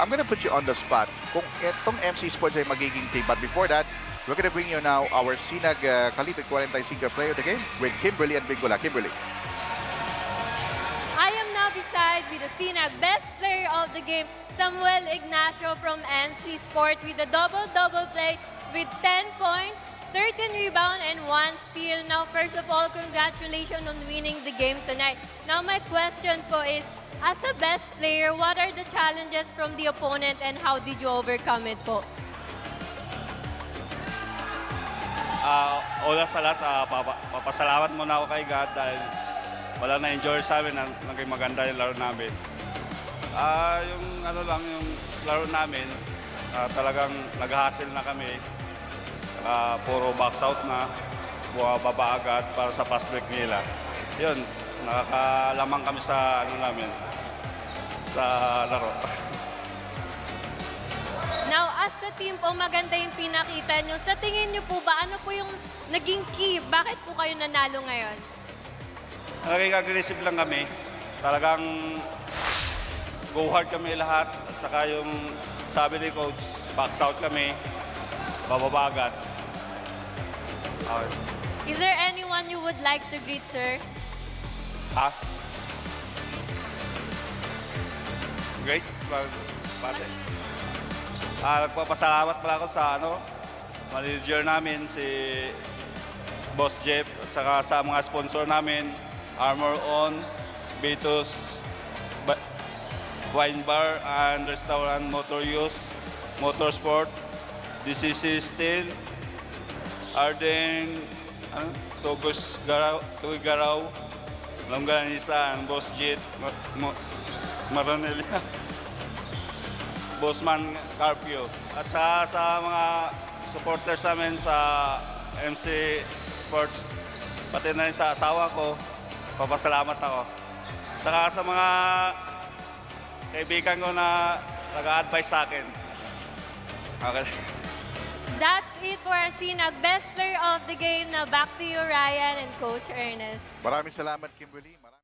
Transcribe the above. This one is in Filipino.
I'm gonna put you on the spot. Kung itong MC Sports ay magiging team, but before that, we're gonna bring you now our Sinag Kalitig 45 player of the game with Kimberly and Bingula. Kimberly. I am now beside with the Sinag best player of the game, Samuel Ignacio from NC Sport with a double-double play with 10 points, 13 rebound, and 1 steal. Now, first of all, congratulations on winning the game tonight. Now, my question po is, as a best player, what are the challenges from the opponent and how did you overcome it po? Una sa lahat, papasalamat muna ako kay God dahil wala na-enjoy sa amin, naging maganda yung laro namin. Yung laro namin, talagang nag-hustle na kami. Puro box out na, baba agad para sa fast break nila. Yun, nakakalamang kami sa sa laro. Now, as a team po, maganda yung pinakita nyo. Sa tingin nyo po ba, ano po yung naging key? Bakit po kayo nanalo ngayon? Naging aggressive lang kami. Talagang go hard kami lahat. At saka yung sabi ni coach, box out kami, bababa agad. Is there anyone you would like to greet, sir? Great. Pate. Nagpapasalamat pala ako sa manager namin, si Boss Jeff, at saka sa mga sponsor namin, Armor On, Betos, Wine Bar and Restaurant, Motor Use, Motorsport, DCC Steel, Arden, Tugigaraw, Longganisa, and Boss Jet, Maronelia, Bossman Carpio. At sa mga supporters namin sa MC Sports, pati na rin sa asawa ko, papasalamat ako. Saka sa mga kaibigan ko na nag-a-advise sa akin. Okay. That's it for our Sinag best player of the game. Now back to you, Ryan and Coach Ernest. Maraming salamat, Kimberly.